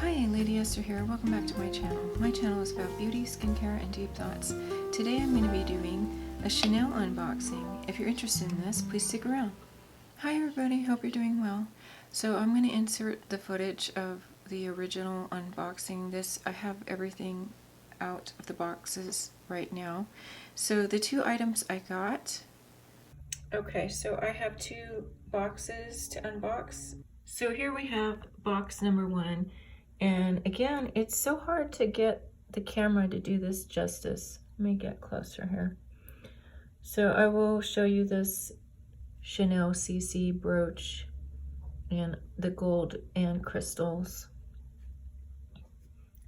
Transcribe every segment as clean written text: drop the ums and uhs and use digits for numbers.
Hi, LADYESTHER here. Welcome back to my channel. My channel is about beauty, skincare, and deep thoughts. Today I'm going to be doing a Chanel unboxing. If you're interested in this, please stick around. Hi everybody, hope you're doing well. So I'm going to insert the footage of the original unboxing. I have everything out of the boxes right now. So the two items I got. Okay, so I have two boxes to unbox. So here we have box number one. And again, it's so hard to get the camera to do this justice. Let me get closer here. So I will show you this Chanel CC brooch and the gold and crystals.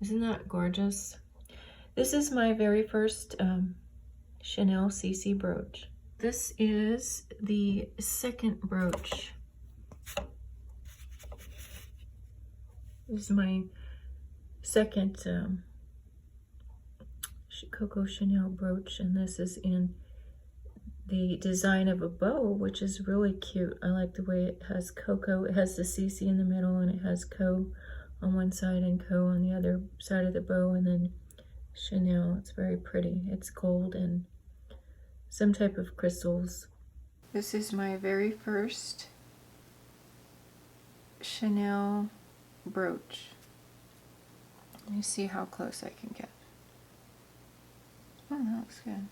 Isn't that gorgeous? This is my very first Chanel CC brooch. This is the second brooch. This is my second Coco Chanel brooch, and this is in the design of a bow, which is really cute. I like the way it has Coco. It has the CC in the middle, and it has Co on one side and Co on the other side of the bow, and then Chanel. It's very pretty. It's gold and some type of crystals. This is my very first Chanel brooch. Let me see how close I can get. Oh, that looks good.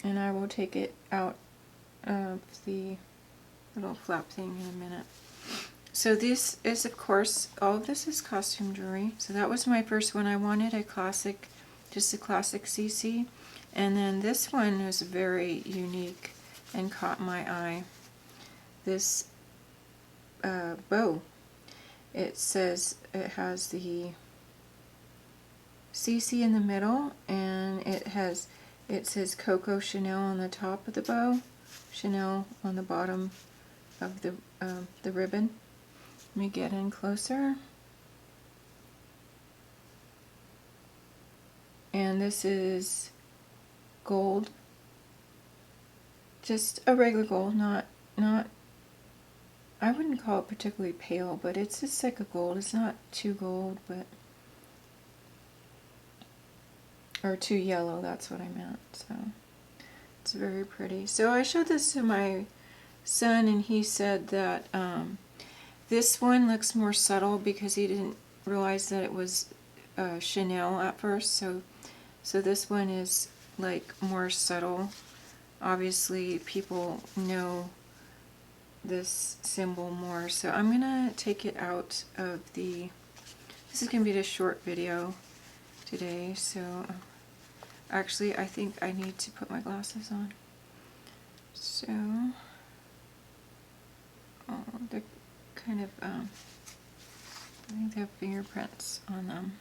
And I will take it out of the little flap thing in a minute. So this is, of course, all of this is costume jewelry. So that was my first one. I wanted a classic, just a classic CC. And then this one was very unique and caught my eye. This bow. It says it has the CC in the middle, and it says Coco Chanel on the top of the bow, Chanel on the bottom of the ribbon. Let me get in closer. And this is gold, just a regular gold, not I wouldn't call it particularly pale, but it's just like a gold. It's not too gold, but or too yellow, that's what I meant. So it's very pretty. So I showed this to my son, and he said that this one looks more subtle because he didn't realize that it was Chanel at first. So this one is like more subtle. Obviously people know this symbol more. So I'm gonna take it out of the, this is gonna be a short video today. So actually I think I need to put my glasses on. So oh, they're kind of I think they have fingerprints on them.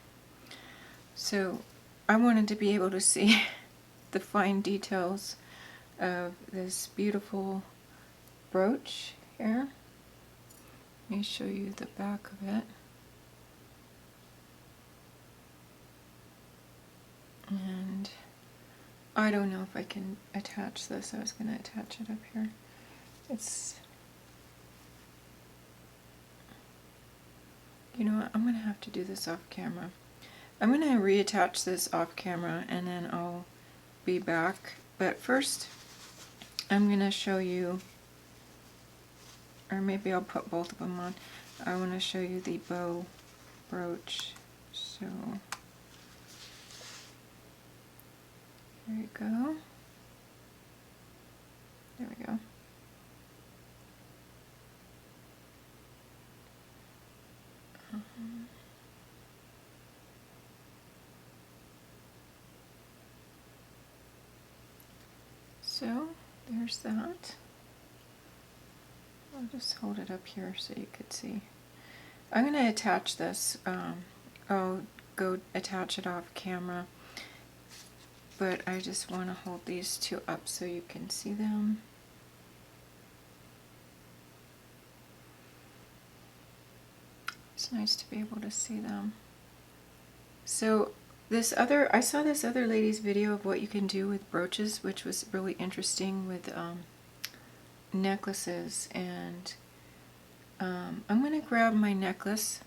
So I wanted to be able to see the fine details of this beautiful brooch here. Let me show you the back of it. And I don't know if I can attach this. I was going to attach it up here. It's, you know what, I'm going to have to do this off camera. I'm going to reattach this off camera and then I'll be back. But first, I'm going to show you, or maybe I'll put both of them on. I want to show you the bow brooch. So there you go. There we go. So there's that. I'll just hold it up here so you could see. I'm going to attach this. I'll go attach it off camera, but I just want to hold these two up so you can see them. It's nice to be able to see them. So I saw this other lady's video of what you can do with brooches, which was really interesting with necklaces, and I'm going to grab my necklace,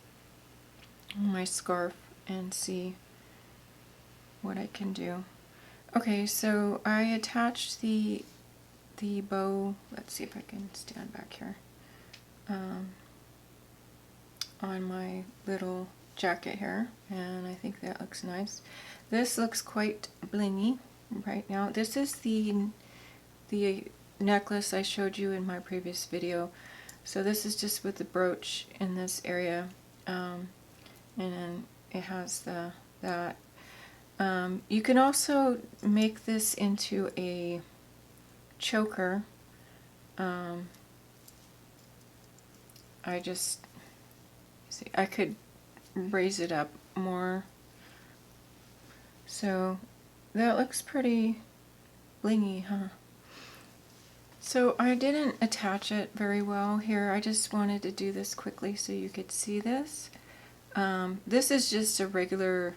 my scarf, and see what I can do. Okay, so I attached the bow. Let's see if I can stand back here. On my little jacket here, and I think that looks nice. This looks quite blingy right now. This is the necklace I showed you in my previous video. So this is just with the brooch in this area, and then it has that. You can also make this into a choker. I could raise it up more. So that looks pretty blingy, huh? So I didn't attach it very well here. I just wanted to do this quickly so you could see this. This is just a regular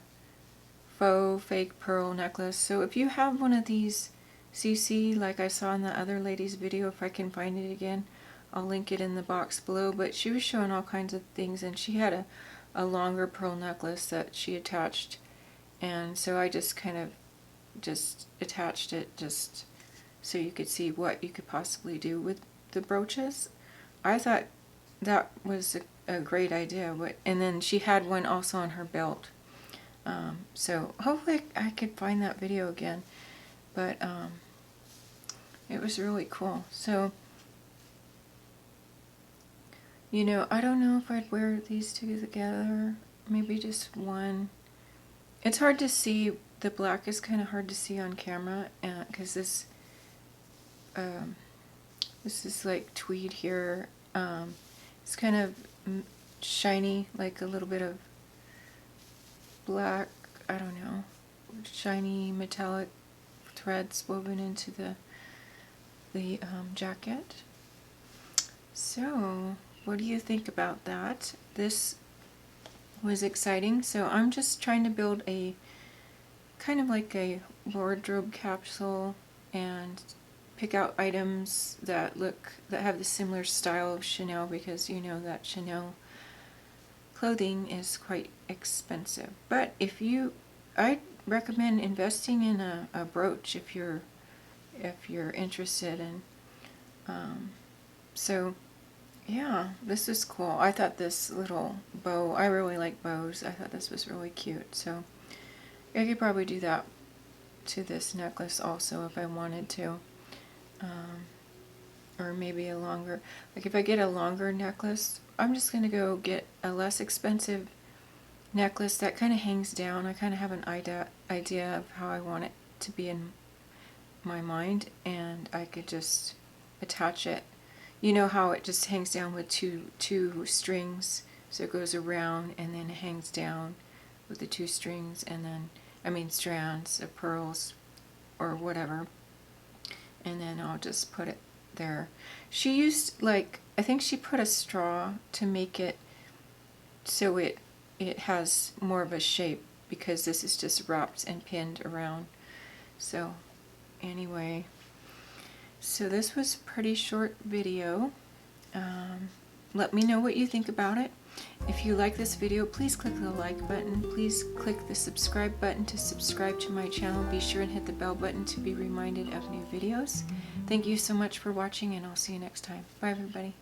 faux fake pearl necklace. So if you have one of these CC like I saw in the other lady's video, if I can find it again, I'll link it in the box below. But she was showing all kinds of things, and she had a longer pearl necklace that she attached, and so I just kind of just attached it just so you could see what you could possibly do with the brooches. I thought that was a great idea. And then she had one also on her belt. So hopefully I could find that video again. But it was really cool. So, you know, I don't know if I'd wear these two together. Maybe just one. It's hard to see. The black is kind of hard to see on camera, because this is like tweed here. It's kind of shiny, like a little bit of black, I don't know, shiny metallic threads woven into the jacket. So what do you think about that? This was exciting. So I'm just trying to build a kind of like a wardrobe capsule and pick out items that have the similar style of Chanel, because you know that Chanel clothing is quite expensive. But I'd recommend investing in a brooch if you're interested in. So yeah, this is cool. I thought this little bow, I really like bows. I thought this was really cute. So I could probably do that to this necklace also if I wanted to. Or maybe a longer, like if I get a longer necklace, I'm just going to go get a less expensive necklace that kind of hangs down. I kind of have an idea of how I want it to be in my mind, and I could just attach it. You know how it just hangs down with two strings, so it goes around and then it hangs down with the two strings, and then, I mean strands of pearls or whatever, and then I'll just put it there. She used, like, I think she put a straw to make it so it has more of a shape, because this is just wrapped and pinned around. So anyway, so this was a pretty short video. Let me know what you think about it. If you like this video, please click the like button. Please click the subscribe button to subscribe to my channel. Be sure and hit the bell button to be reminded of new videos. Thank you so much for watching, and I'll see you next time. Bye everybody.